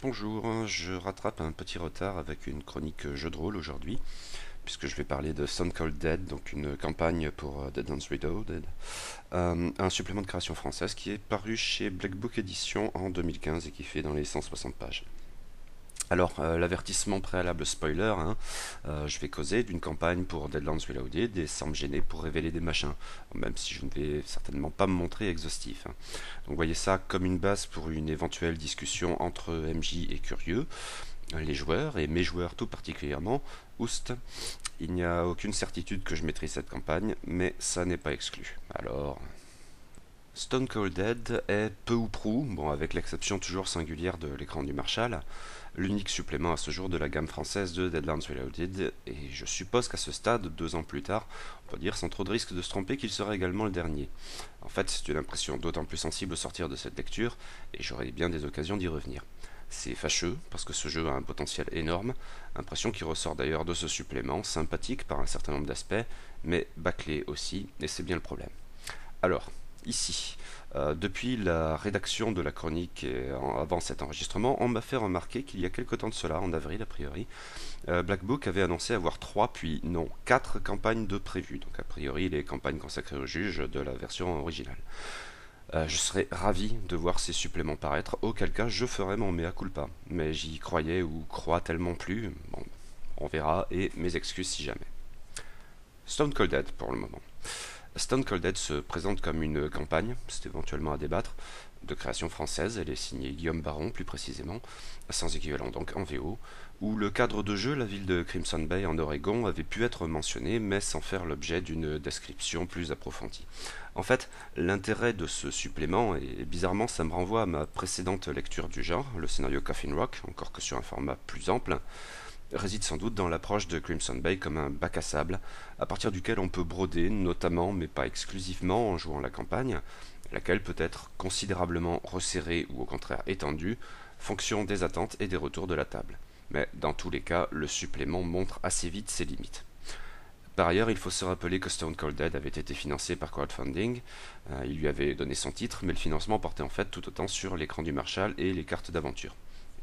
Bonjour, je rattrape un petit retard avec une chronique jeu de rôle aujourd'hui, puisque je vais parler de Stone Cold Dead, donc une campagne pour Deadlands Reloaded, un supplément de création française qui est paru chez Black Book Edition en 2015 et qui fait dans les 160 pages. Alors, l'avertissement préalable spoiler, je vais causer d'une campagne pour Deadlands Reloaded et sans me gêner pour révéler des machins, même si je ne vais certainement pas me montrer exhaustif. Donc voyez ça comme une base pour une éventuelle discussion entre MJ et curieux, les joueurs, et mes joueurs tout particulièrement, oust. Il n'y a aucune certitude que je maîtrise cette campagne, mais ça n'est pas exclu. Alors, Stone Cold Dead est peu ou prou, bon avec l'exception toujours singulière de l'écran du Marshall, l'unique supplément à ce jour de la gamme française de Deadlands Reloaded, et je suppose qu'à ce stade, 2 ans plus tard, on peut dire sans trop de risque de se tromper qu'il sera également le dernier. En fait, c'est une impression d'autant plus sensible au sortir de cette lecture, et j'aurai bien des occasions d'y revenir. C'est fâcheux, parce que ce jeu a un potentiel énorme, impression qui ressort d'ailleurs de ce supplément, sympathique par un certain nombre d'aspects, mais bâclé aussi, et c'est bien le problème. Alors, ici, depuis la rédaction de la chronique et avant cet enregistrement, on m'a fait remarquer qu'il y a quelque temps de cela, en avril a priori, Black Book avait annoncé avoir 3 puis non 4 campagnes de prévues, donc a priori les campagnes consacrées aux juges de la version originale. Je serais ravi de voir ces suppléments paraître, auquel cas je ferai mon mea culpa, mais j'y croyais ou crois tellement plus, bon, on verra, et mes excuses si jamais. Stone Cold Dead pour le moment. Stone Cold Dead se présente comme une campagne, c'est éventuellement à débattre, de création française, elle est signée Guillaume Baron plus précisément, sans équivalent donc en VO, où le cadre de jeu, la ville de Crimson Bay en Oregon, avait pu être mentionné, mais sans faire l'objet d'une description plus approfondie. En fait, l'intérêt de ce supplément, et bizarrement ça me renvoie à ma précédente lecture du genre, le scénario Coffin Rock, encore que sur un format plus ample, réside sans doute dans l'approche de Crimson Bay comme un bac à sable, à partir duquel on peut broder, notamment mais pas exclusivement en jouant la campagne, laquelle peut être considérablement resserrée ou au contraire étendue, fonction des attentes et des retours de la table. Mais dans tous les cas, le supplément montre assez vite ses limites. Par ailleurs, il faut se rappeler que Stone Cold Dead avait été financé par crowdfunding, il lui avait donné son titre, mais le financement portait en fait tout autant sur l'écran du Marshall et les cartes d'aventure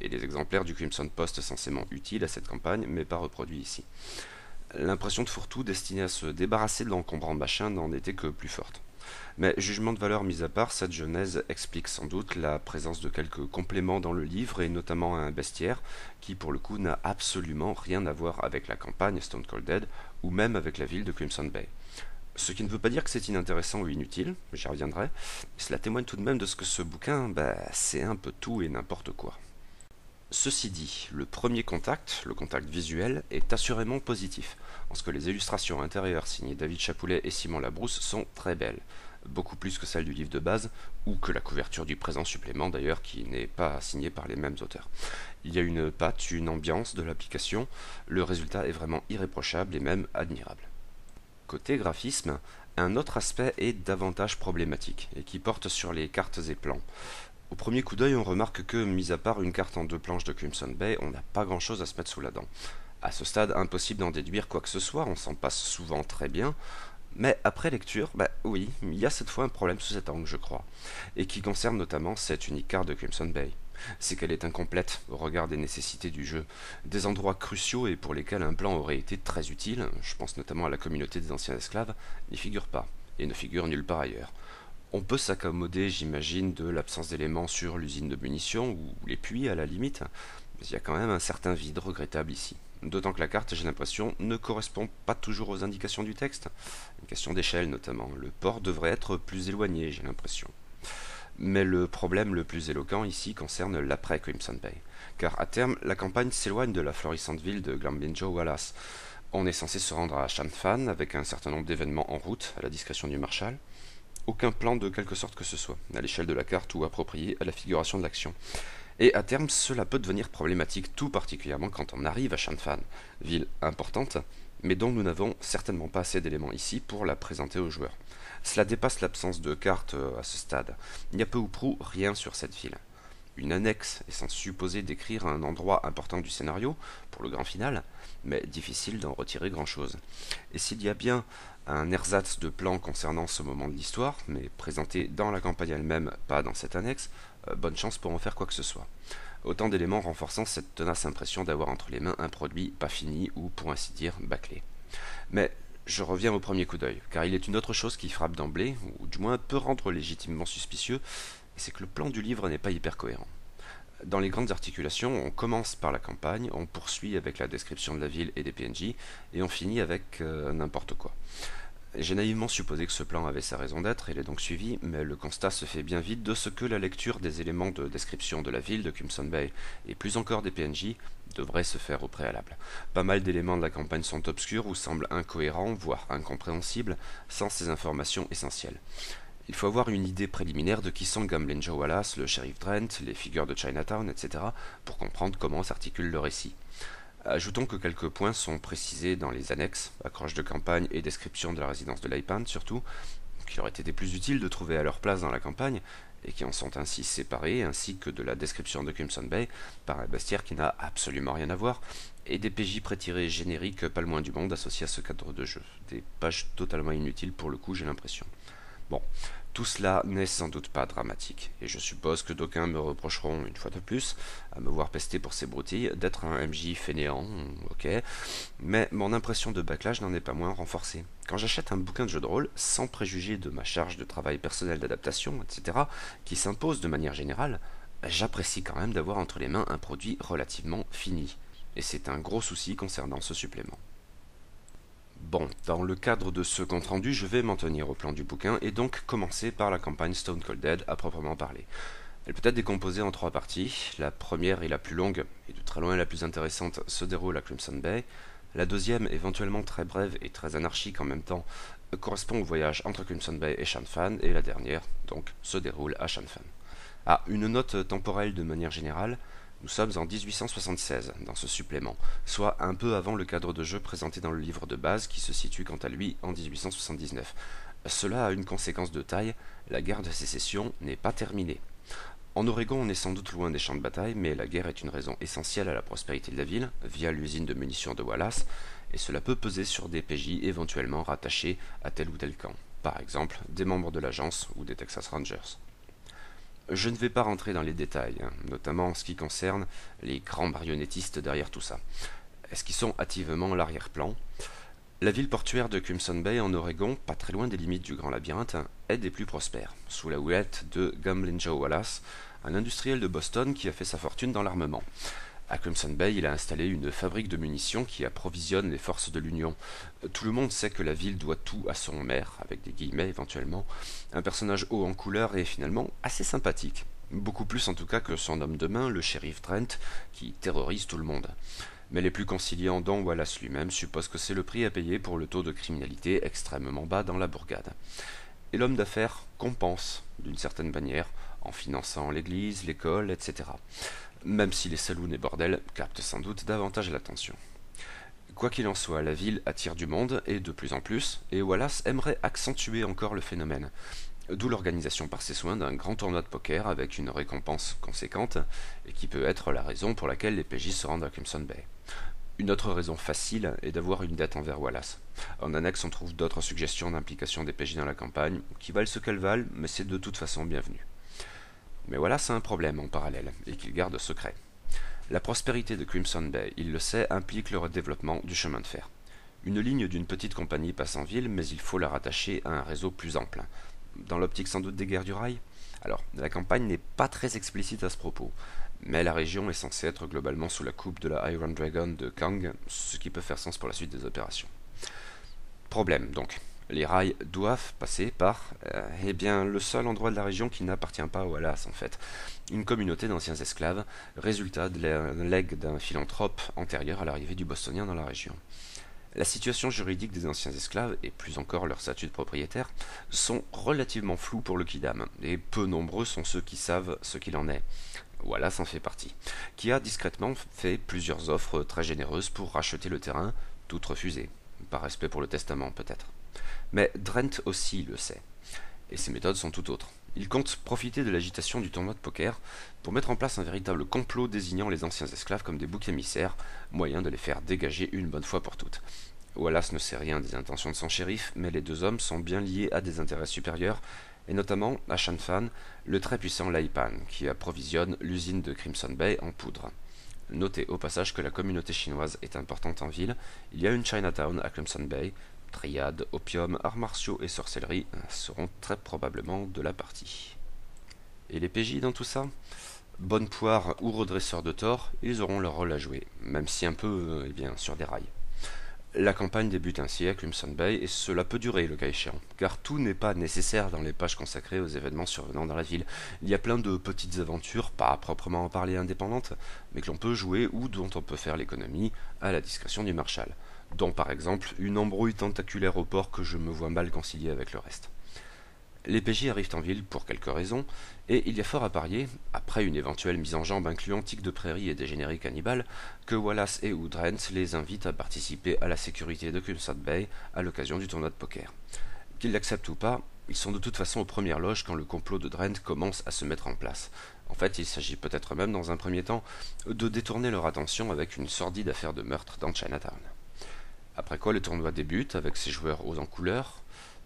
et les exemplaires du Crimson Post censément utiles à cette campagne, mais pas reproduits ici. L'impression de fourre-tout destinée à se débarrasser de l'encombrant machin n'en était que plus forte. Mais jugement de valeur mis à part, cette genèse explique sans doute la présence de quelques compléments dans le livre, et notamment un bestiaire, qui pour le coup n'a absolument rien à voir avec la campagne Stone Cold Dead, ou même avec la ville de Crimson Bay. Ce qui ne veut pas dire que c'est inintéressant ou inutile, j'y reviendrai, mais cela témoigne tout de même de ce que ce bouquin, c'est un peu tout et n'importe quoi. Ceci dit, le premier contact, le contact visuel, est assurément positif, en ce que les illustrations intérieures signées David Chapoulet et Simon Labrousse sont très belles, beaucoup plus que celles du livre de base, ou que la couverture du présent supplément d'ailleurs, qui n'est pas signée par les mêmes auteurs. Il y a une patte, une ambiance de l'application, le résultat est vraiment irréprochable et même admirable. Côté graphisme, un autre aspect est davantage problématique, et qui porte sur les cartes et plans. Au premier coup d'œil, on remarque que, mis à part une carte en 2 planches de Crimson Bay, on n'a pas grand-chose à se mettre sous la dent. À ce stade, impossible d'en déduire quoi que ce soit, on s'en passe souvent très bien, mais après lecture, oui, il y a cette fois un problème sous cet angle, je crois, et qui concerne notamment cette unique carte de Crimson Bay. C'est qu'elle est incomplète au regard des nécessités du jeu. Des endroits cruciaux et pour lesquels un plan aurait été très utile, je pense notamment à la communauté des anciens esclaves, n'y figurent pas, et ne figurent nulle part ailleurs. On peut s'accommoder, j'imagine, de l'absence d'éléments sur l'usine de munitions, ou les puits à la limite, mais il y a quand même un certain vide regrettable ici. D'autant que la carte, j'ai l'impression, ne correspond pas toujours aux indications du texte. Une question d'échelle notamment. Le port devrait être plus éloigné, j'ai l'impression. Mais le problème le plus éloquent ici concerne l'après Crimson Bay. Car à terme, la campagne s'éloigne de la florissante ville de Glambinjo Wallace. On est censé se rendre à Shanfan avec un certain nombre d'événements en route, à la discrétion du Marshal. Aucun plan de quelque sorte que ce soit, à l'échelle de la carte ou approprié à la figuration de l'action. Et à terme, cela peut devenir problématique, tout particulièrement quand on arrive à Shanfan, ville importante, mais dont nous n'avons certainement pas assez d'éléments ici pour la présenter aux joueurs. Cela dépasse l'absence de cartes à ce stade. Il n'y a peu ou prou rien sur cette ville. Une annexe est censée supposer décrire un endroit important du scénario, pour le grand final, mais difficile d'en retirer grand-chose. Et s'il y a bien un ersatz de plan concernant ce moment de l'histoire, mais présenté dans la campagne elle-même, pas dans cette annexe, bonne chance pour en faire quoi que ce soit. Autant d'éléments renforçant cette tenace impression d'avoir entre les mains un produit pas fini ou, pour ainsi dire, bâclé. Mais je reviens au premier coup d'œil, car il est une autre chose qui frappe d'emblée, ou du moins peut rendre légitimement suspicieux, et c'est que le plan du livre n'est pas hyper cohérent. Dans les grandes articulations, on commence par la campagne, on poursuit avec la description de la ville et des PNJ, et on finit avec n'importe quoi. J'ai naïvement supposé que ce plan avait sa raison d'être, et l'ai donc suivi, mais le constat se fait bien vite de ce que la lecture des éléments de description de la ville de Crimson Bay, et plus encore des PNJ, devrait se faire au préalable. Pas mal d'éléments de la campagne sont obscurs ou semblent incohérents, voire incompréhensibles, sans ces informations essentielles. Il faut avoir une idée préliminaire de qui sont Gamblin Joe Wallace, le shérif Drent, les figures de Chinatown, etc., pour comprendre comment s'articule le récit. Ajoutons que quelques points sont précisés dans les annexes, accroches de campagne et description de la résidence de Laipan surtout, qu'il aurait été plus utile de trouver à leur place dans la campagne, et qui en sont ainsi séparés, ainsi que de la description de Crimson Bay, par un bestiaire qui n'a absolument rien à voir, et des PJ prétirés génériques pas le moins du monde associés à ce cadre de jeu. Des pages totalement inutiles pour le coup, j'ai l'impression. Bon, tout cela n'est sans doute pas dramatique, et je suppose que d'aucuns me reprocheront, une fois de plus, à me voir pester pour ces broutilles, d'être un MJ fainéant, ok, mais mon impression de backlash n'en est pas moins renforcée. Quand j'achète un bouquin de jeu de rôle, sans préjuger de ma charge de travail personnel d'adaptation, etc., qui s'impose de manière générale, j'apprécie quand même d'avoir entre les mains un produit relativement fini, et c'est un gros souci concernant ce supplément. Bon, dans le cadre de ce compte-rendu, je vais m'en tenir au plan du bouquin et donc commencer par la campagne Stone Cold Dead à proprement parler. Elle peut être décomposée en 3 parties. La première et la plus longue, et de très loin la plus intéressante, se déroule à Crimson Bay. La deuxième, éventuellement très brève et très anarchique en même temps, correspond au voyage entre Crimson Bay et Shanfan, et la dernière, donc, se déroule à Shanfan. Ah, une note temporelle de manière générale. Nous sommes en 1876 dans ce supplément, soit un peu avant le cadre de jeu présenté dans le livre de base qui se situe quant à lui en 1879. Cela a une conséquence de taille, la guerre de sécession n'est pas terminée. En Oregon, on est sans doute loin des champs de bataille, mais la guerre est une raison essentielle à la prospérité de la ville, via l'usine de munitions de Wallace, et cela peut peser sur des PJ éventuellement rattachés à tel ou tel camp, par exemple des membres de l'agence ou des Texas Rangers. Je ne vais pas rentrer dans les détails, notamment en ce qui concerne les grands marionnettistes derrière tout ça. Est-ce qu'ils sont activement l'arrière-plan? La ville portuaire de Crimson Bay en Oregon, pas très loin des limites du Grand Labyrinthe, est des plus prospères, sous la houlette de Gamblin Joe Wallace, un industriel de Boston qui a fait sa fortune dans l'armement. À Crimson Bay, il a installé une fabrique de munitions qui approvisionne les forces de l'Union. Tout le monde sait que la ville doit tout à son maire, avec des guillemets éventuellement, un personnage haut en couleur et finalement assez sympathique. Beaucoup plus en tout cas que son homme de main, le shérif Drent, qui terrorise tout le monde. Mais les plus conciliants, dont Wallace lui-même, supposent que c'est le prix à payer pour le taux de criminalité extrêmement bas dans la bourgade. Et l'homme d'affaires compense, d'une certaine manière, en finançant l'église, l'école, etc. Même si les saloons et bordels captent sans doute davantage l'attention. Quoi qu'il en soit, la ville attire du monde, et de plus en plus, et Wallace aimerait accentuer encore le phénomène. D'où l'organisation par ses soins d'un grand tournoi de poker avec une récompense conséquente, et qui peut être la raison pour laquelle les PJ se rendent à Crimson Bay. Une autre raison facile est d'avoir une dette envers Wallace. En annexe, on trouve d'autres suggestions d'implication des PJ dans la campagne, qui valent ce qu'elles valent, mais c'est de toute façon bienvenu. Mais Wallace a un problème en parallèle, et qu'il garde secret. La prospérité de Crimson Bay, il le sait, implique le redéveloppement du chemin de fer. Une ligne d'une petite compagnie passe en ville, mais il faut la rattacher à un réseau plus ample. Dans l'optique sans doute des guerres du rail? Alors, la campagne n'est pas très explicite à ce propos, mais la région est censée être globalement sous la coupe de la Iron Dragon de Kang, ce qui peut faire sens pour la suite des opérations. Problème donc. Les rails doivent passer par, eh bien, le seul endroit de la région qui n'appartient pas à Wallace en fait. Une communauté d'anciens esclaves, résultat de legs d'un philanthrope antérieur à l'arrivée du Bostonien dans la région. La situation juridique des anciens esclaves, et plus encore leur statut de propriétaire, sont relativement floues pour le Kidam, et peu nombreux sont ceux qui savent ce qu'il en est. Wallace en fait partie, qui a discrètement fait plusieurs offres très généreuses pour racheter le terrain, toutes refusées, par respect pour le testament peut-être. Mais Drent aussi le sait, et ses méthodes sont tout autres. Il compte profiter de l'agitation du tournoi de poker pour mettre en place un véritable complot désignant les anciens esclaves comme des boucs émissaires, moyen de les faire dégager une bonne fois pour toutes. Wallace ne sait rien des intentions de son shérif, mais les deux hommes sont bien liés à des intérêts supérieurs, et notamment à Shanfan, le très puissant Laipan, qui approvisionne l'usine de Crimson Bay en poudre. Notez au passage que la communauté chinoise est importante en ville, il y a une Chinatown à Crimson Bay, triade, opium, arts martiaux et sorcellerie seront très probablement de la partie. Et les PJ dans tout ça? Bonne poire ou redresseur de tort, ils auront leur rôle à jouer, même si un peu, sur des rails. La campagne débute ainsi à Crimson Bay et cela peut durer le cas échéant, car tout n'est pas nécessaire dans les pages consacrées aux événements survenant dans la ville. Il y a plein de petites aventures, pas à proprement en parler indépendantes, mais que l'on peut jouer ou dont on peut faire l'économie à la discrétion du Marshal, dont par exemple une embrouille tentaculaire au port que je me vois mal concilier avec le reste. Les PJ arrivent en ville pour quelques raisons, et il y a fort à parier, après une éventuelle mise en jambe incluant tic de prairie et des génériques cannibales, que Wallace et ou Drent les invitent à participer à la sécurité de Crimson Bay à l'occasion du tournoi de poker. Qu'ils l'acceptent ou pas, ils sont de toute façon aux premières loges quand le complot de Drent commence à se mettre en place. En fait, il s'agit peut-être même, dans un premier temps, de détourner leur attention avec une sordide affaire de meurtre dans Chinatown. Après quoi, le tournoi débute avec ses joueurs hauts en couleur,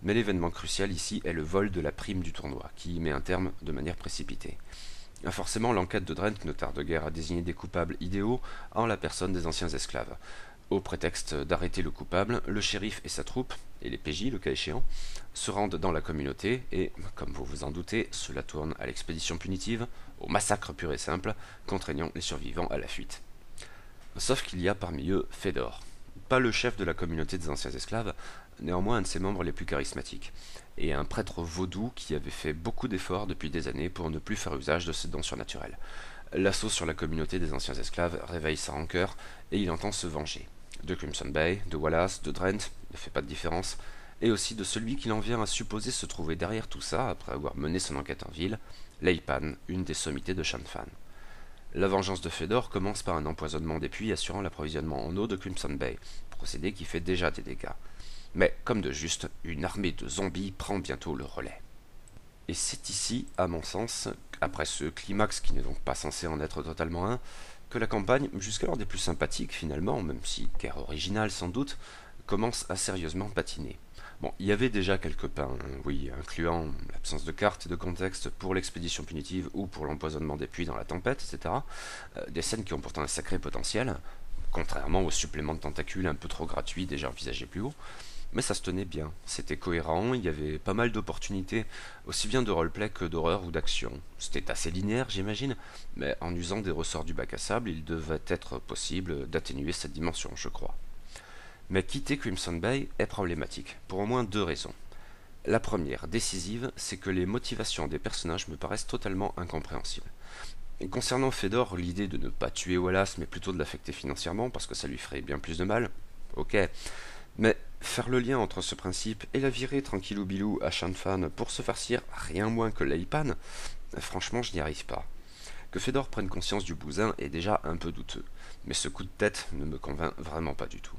mais l'événement crucial ici est le vol de la prime du tournoi, qui y met un terme de manière précipitée. Forcément, l'enquête de Drent ne tarde guère à désigner des coupables idéaux en la personne des anciens esclaves. Au prétexte d'arrêter le coupable, le shérif et sa troupe, et les PJ le cas échéant, se rendent dans la communauté et, comme vous vous en doutez, cela tourne à l'expédition punitive, au massacre pur et simple, contraignant les survivants à la fuite. Sauf qu'il y a parmi eux Fedor. Pas le chef de la communauté des anciens esclaves, néanmoins un de ses membres les plus charismatiques, et un prêtre vaudou qui avait fait beaucoup d'efforts depuis des années pour ne plus faire usage de ses dons surnaturels. L'assaut sur la communauté des anciens esclaves réveille sa rancœur, et il entend se venger. De Crimson Bay, de Wallace, de Drent, ne fait pas de différence, et aussi de celui qu'il en vient à supposer se trouver derrière tout ça après avoir mené son enquête en ville, Laipan, une des sommités de Shanfan. La vengeance de Fedor commence par un empoisonnement des puits assurant l'approvisionnement en eau de Crimson Bay, procédé qui fait déjà des dégâts. Mais, comme de juste, une armée de zombies prend bientôt le relais. Et c'est ici, à mon sens, après ce climax qui n'est donc pas censé en être totalement un, que la campagne, jusqu'alors des plus sympathiques finalement, même si guère originale sans doute, commence à sérieusement patiner. Bon, il y avait déjà quelques pains, oui, incluant l'absence de cartes et de contexte pour l'expédition punitive ou pour l'empoisonnement des puits dans la tempête, etc. Des scènes qui ont pourtant un sacré potentiel, contrairement aux suppléments de tentacules un peu trop gratuits déjà envisagés plus haut. Mais ça se tenait bien, c'était cohérent, il y avait pas mal d'opportunités, aussi bien de roleplay que d'horreur ou d'action. C'était assez linéaire, j'imagine, mais en usant des ressorts du bac à sable, il devait être possible d'atténuer cette dimension, je crois. Mais quitter Crimson Bay est problématique, pour au moins deux raisons. La première, décisive, c'est que les motivations des personnages me paraissent totalement incompréhensibles. Et concernant Fedor, l'idée de ne pas tuer Wallace, mais plutôt de l'affecter financièrement, parce que ça lui ferait bien plus de mal, ok. Mais faire le lien entre ce principe et la virée tranquillou bilou à Shanfan pour se farcir rien moins que Laipan, franchement je n'y arrive pas. Que Fedor prenne conscience du bousin est déjà un peu douteux, mais ce coup de tête ne me convainc vraiment pas du tout.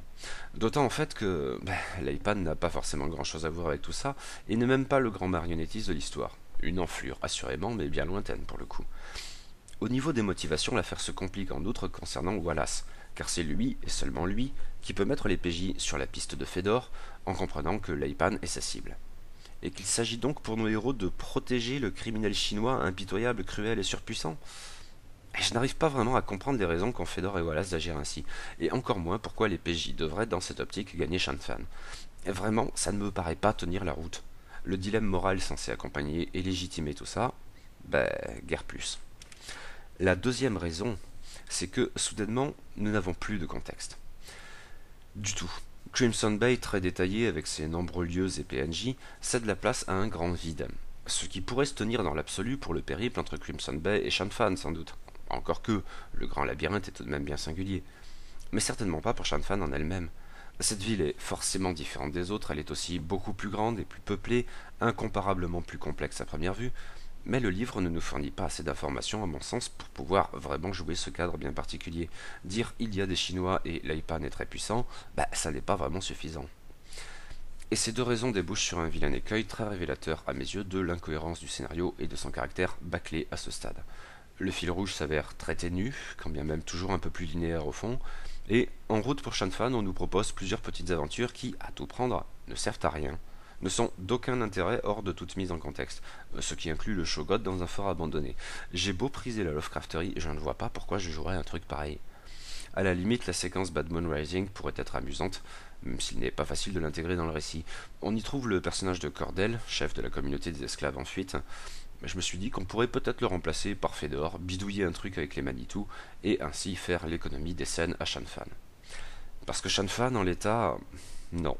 D'autant en fait que Laipan n'a pas forcément grand chose à voir avec tout ça, et n'est même pas le grand marionnettiste de l'histoire. Une enflure assurément, mais bien lointaine pour le coup. Au niveau des motivations, l'affaire se complique en outre concernant Wallace, car c'est lui, et seulement lui, qui peut mettre les PJ sur la piste de Fedor en comprenant que Laipan est sa cible. Et qu'il s'agit donc pour nos héros de protéger le criminel chinois impitoyable, cruel et surpuissant. Et je n'arrive pas vraiment à comprendre les raisons qu'ont Fedor et Wallace d'agir ainsi, et encore moins pourquoi les PJ devraient dans cette optique gagner Shanfan. Vraiment, ça ne me paraît pas tenir la route. Le dilemme moral censé accompagner et légitimer tout ça, guère plus. La deuxième raison, c'est que, soudainement, nous n'avons plus de contexte. Du tout. Crimson Bay, très détaillé avec ses nombreux lieux et PNJ, cède la place à un grand vide. Ce qui pourrait se tenir dans l'absolu pour le périple entre Crimson Bay et Shanfan, sans doute. Encore que, le grand labyrinthe est tout de même bien singulier. Mais certainement pas pour Shanfan en elle-même. Cette ville est forcément différente des autres, elle est aussi beaucoup plus grande et plus peuplée, incomparablement plus complexe à première vue, mais le livre ne nous fournit pas assez d'informations, à mon sens, pour pouvoir vraiment jouer ce cadre bien particulier. Dire il y a des Chinois et Laipan est très puissant, ça n'est pas vraiment suffisant. Et ces deux raisons débouchent sur un vilain écueil très révélateur à mes yeux de l'incohérence du scénario et de son caractère bâclé à ce stade. Le fil rouge s'avère très ténu, quand bien même toujours un peu plus linéaire au fond, et en route pour Shanfan, on nous propose plusieurs petites aventures qui, à tout prendre, ne servent à rien. ne sont d'aucun intérêt hors de toute mise en contexte, ce qui inclut le Shoggoth dans un fort abandonné. J'ai beau priser la Lovecrafterie, je ne vois pas pourquoi je jouerais un truc pareil. À la limite, la séquence Bad Moon Rising pourrait être amusante, même s'il n'est pas facile de l'intégrer dans le récit. On y trouve le personnage de Cordell, chef de la communauté des esclaves en fuite. Je me suis dit qu'on pourrait peut-être le remplacer par Fedor, bidouiller un truc avec les Manitou, et ainsi faire l'économie des scènes à Shan-Fan. Parce que Shan-Fan, en l'état, non.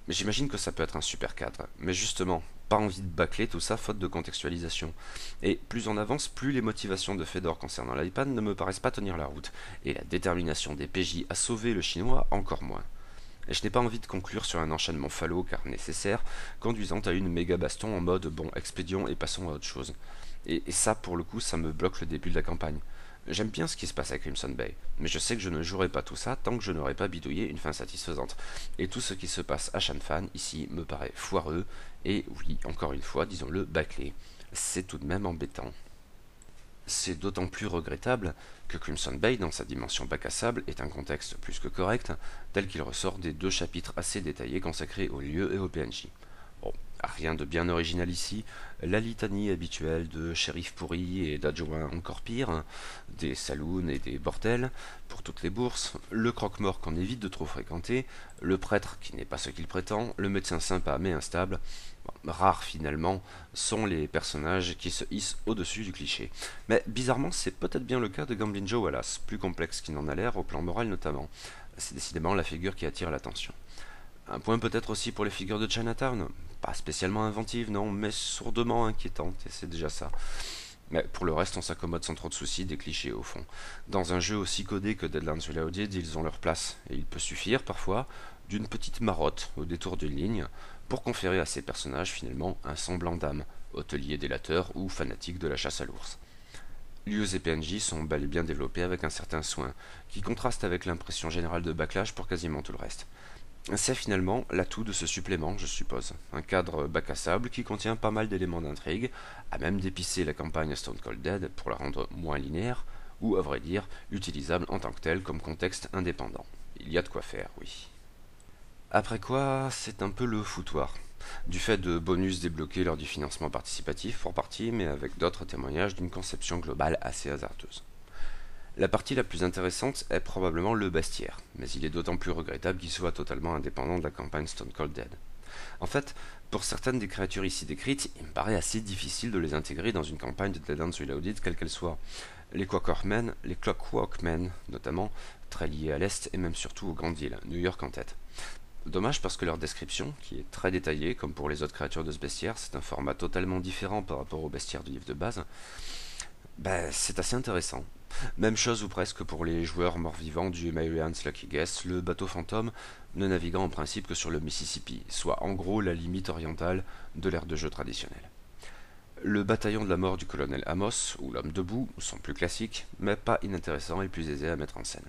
Mais j'imagine que ça peut être un super cadre. Mais justement, pas envie de bâcler tout ça faute de contextualisation. Et plus on avance, plus les motivations de Fedor concernant l'iPad ne me paraissent pas tenir la route, et la détermination des PJ à sauver le chinois encore moins. Et je n'ai pas envie de conclure sur un enchaînement falot car nécessaire, conduisant à une méga baston en mode bon, expédions et passons à autre chose. Et ça, pour le coup, ça me bloque le début de la campagne. J'aime bien ce qui se passe à Crimson Bay, mais je sais que je ne jouerai pas tout ça tant que je n'aurai pas bidouillé une fin satisfaisante. Et tout ce qui se passe à Shan-Fan ici me paraît foireux, et oui, encore une fois, disons-le, bâclé. C'est tout de même embêtant. C'est d'autant plus regrettable que Crimson Bay, dans sa dimension bac à sable, est un contexte plus que correct, tel qu'il ressort des 2 chapitres assez détaillés consacrés aux lieux et aux PNJ. Bon, rien de bien original ici, la litanie habituelle de shérifs pourris et d'adjoints encore pires, des saloons et des bordels pour toutes les bourses, le croque-mort qu'on évite de trop fréquenter, le prêtre qui n'est pas ce qu'il prétend, le médecin sympa mais instable. Bon, rares finalement sont les personnages qui se hissent au-dessus du cliché. Mais bizarrement, c'est peut-être bien le cas de Gamblin Joe Wallace, plus complexe qu'il n'en a l'air au plan moral notamment. C'est décidément la figure qui attire l'attention. Un point peut-être aussi pour les figures de Chinatown, pas spécialement inventives, non, mais sourdement inquiétantes, et c'est déjà ça. Mais pour le reste, on s'accommode sans trop de soucis des clichés au fond. Dans un jeu aussi codé que Deadlands Reloaded, ils ont leur place, et il peut suffire, parfois, d'une petite marotte au détour d'une ligne, pour conférer à ces personnages finalement un semblant d'âme, hôtelier délateur ou fanatique de la chasse à l'ours. Lieux et PNJ sont bel et bien développés avec un certain soin, qui contraste avec l'impression générale de backlash pour quasiment tout le reste. C'est finalement l'atout de ce supplément, je suppose. Un cadre bac à sable qui contient pas mal d'éléments d'intrigue, à même d'épicer la campagne Stone Cold Dead pour la rendre moins linéaire, ou à vrai dire, utilisable en tant que telle comme contexte indépendant. Il y a de quoi faire, oui. Après quoi, c'est un peu le foutoir. Du fait de bonus débloqués lors du financement participatif pour partie, mais avec d'autres témoignages d'une conception globale assez hasardeuse. La partie la plus intéressante est probablement le bestiaire, mais il est d'autant plus regrettable qu'il soit totalement indépendant de la campagne Stone Cold Dead. En fait, pour certaines des créatures ici décrites, il me paraît assez difficile de les intégrer dans une campagne de Deadlands Reloaded quelle qu'elle soit. Les Quakermen, les Clockworkmen notamment, très liés à l'Est et même surtout au Grand Île, New York en tête. Dommage parce que leur description, qui est très détaillée comme pour les autres créatures de ce bestiaire, c'est un format totalement différent par rapport au bestiaire du livre de base, c'est assez intéressant. Même chose ou presque pour les joueurs morts-vivants du Marianne's Lucky Guess, le bateau fantôme ne naviguant en principe que sur le Mississippi, soit en gros la limite orientale de l'ère de jeu traditionnelle. Le bataillon de la mort du colonel Amos, ou l'homme debout, sont plus classiques, mais pas inintéressants et plus aisés à mettre en scène.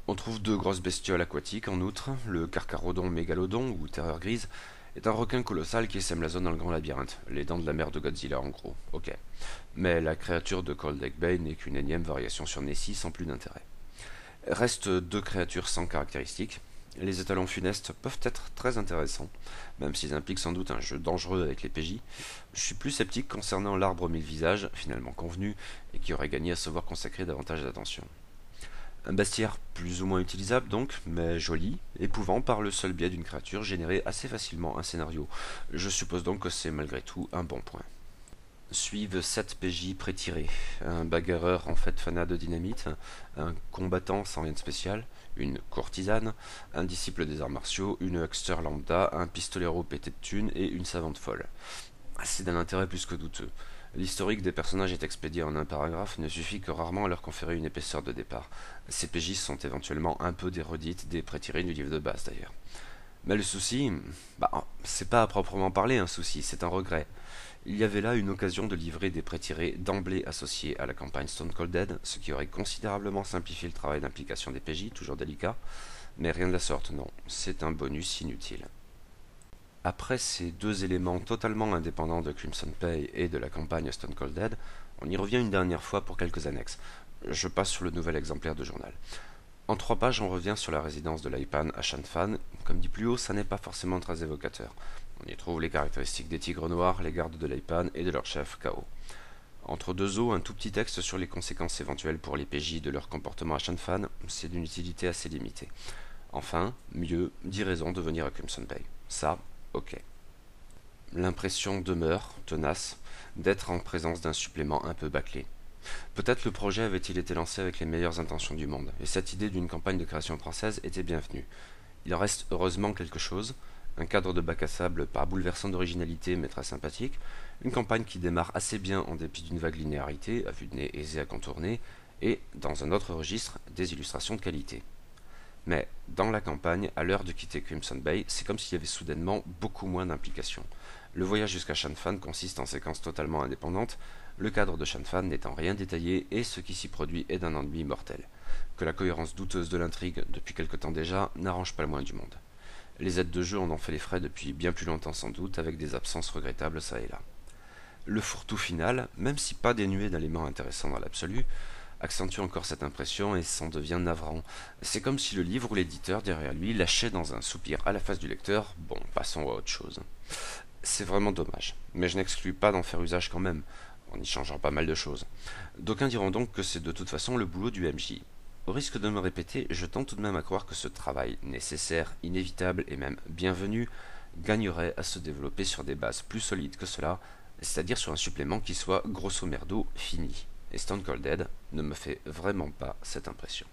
On trouve 2 grosses bestioles aquatiques en outre, le Carcharodon mégalodon, ou Terreur grise, est un requin colossal qui sème la zone dans le grand labyrinthe, les dents de la mer de Godzilla en gros, ok. Mais la créature de Cold Lake Bay n'est qu'une énième variation sur Nessie sans plus d'intérêt. Restent 2 créatures sans caractéristiques. Les étalons funestes peuvent être très intéressants, même s'ils impliquent sans doute un jeu dangereux avec les PJ. Je suis plus sceptique concernant l'arbre aux 1000 visages, finalement convenu, et qui aurait gagné à se voir consacrer davantage d'attention. Un bestiaire plus ou moins utilisable donc, mais joli, épouvant par le seul biais d'une créature générer assez facilement un scénario. Je suppose donc que c'est malgré tout un bon point. Suivent 7 PJ pré-tirés, un bagarreur en fait fanat de dynamite, un combattant sans rien de spécial, une courtisane, un disciple des arts martiaux, une huckster lambda, un pistolero pété de thunes et une savante folle. C'est d'un intérêt plus que douteux. L'historique des personnages est expédié en un paragraphe, ne suffit que rarement à leur conférer une épaisseur de départ. Ces PJ sont éventuellement un peu des redites des pré-tirés du livre de base d'ailleurs. Mais le souci, c'est pas à proprement parler un souci, c'est un regret. Il y avait là une occasion de livrer des pré-tirés d'emblée associés à la campagne Stone Cold Dead, ce qui aurait considérablement simplifié le travail d'implication des PJ, toujours délicat, mais rien de la sorte, non, c'est un bonus inutile. Après ces 2 éléments totalement indépendants de Crimson Bay et de la campagne Stone Cold Dead, on y revient une dernière fois pour quelques annexes. Je passe sur le nouvel exemplaire de journal. En 3 pages, on revient sur la résidence de Laipan à Shanfan. Comme dit plus haut, ça n'est pas forcément très évocateur. On y trouve les caractéristiques des tigres noirs, les gardes de Laipan et de leur chef, Kao. Entre deux eaux, un tout petit texte sur les conséquences éventuelles pour les PJ de leur comportement à Shanfan, c'est d'une utilité assez limitée. Enfin, mieux, 10 raisons de venir à Crimson Bay. Ça, ok. L'impression demeure, tenace, d'être en présence d'un supplément un peu bâclé. Peut-être le projet avait-il été lancé avec les meilleures intentions du monde, et cette idée d'une campagne de création française était bienvenue. Il en reste heureusement quelque chose, un cadre de bac à sable pas bouleversant d'originalité mais très sympathique, une campagne qui démarre assez bien en dépit d'une vague linéarité, à vue de nez aisée à contourner, et, dans un autre registre, des illustrations de qualité. Mais, dans la campagne, à l'heure de quitter Crimson Bay, c'est comme s'il y avait soudainement beaucoup moins d'implication. Le voyage jusqu'à Shanfan consiste en séquences totalement indépendantes, le cadre de Shanfan n'étant rien détaillé et ce qui s'y produit est d'un ennui mortel. Que la cohérence douteuse de l'intrigue, depuis quelque temps déjà, n'arrange pas le moins du monde. Les aides de jeu en ont fait les frais depuis bien plus longtemps sans doute, avec des absences regrettables ça et là. Le fourre-tout final, même si pas dénué d'éléments intéressants dans l'absolu, accentue encore cette impression et s'en devient navrant. C'est comme si le livre ou l'éditeur derrière lui lâchait dans un soupir à la face du lecteur « Bon, passons à autre chose ». C'est vraiment dommage, mais je n'exclus pas d'en faire usage quand même, en y changeant pas mal de choses. D'aucuns diront donc que c'est de toute façon le boulot du MJ. Au risque de me répéter, je tente tout de même à croire que ce travail, nécessaire, inévitable et même bienvenu, gagnerait à se développer sur des bases plus solides que cela, c'est-à-dire sur un supplément qui soit grosso merdo fini. Et Stone Cold Dead ne me fait vraiment pas cette impression.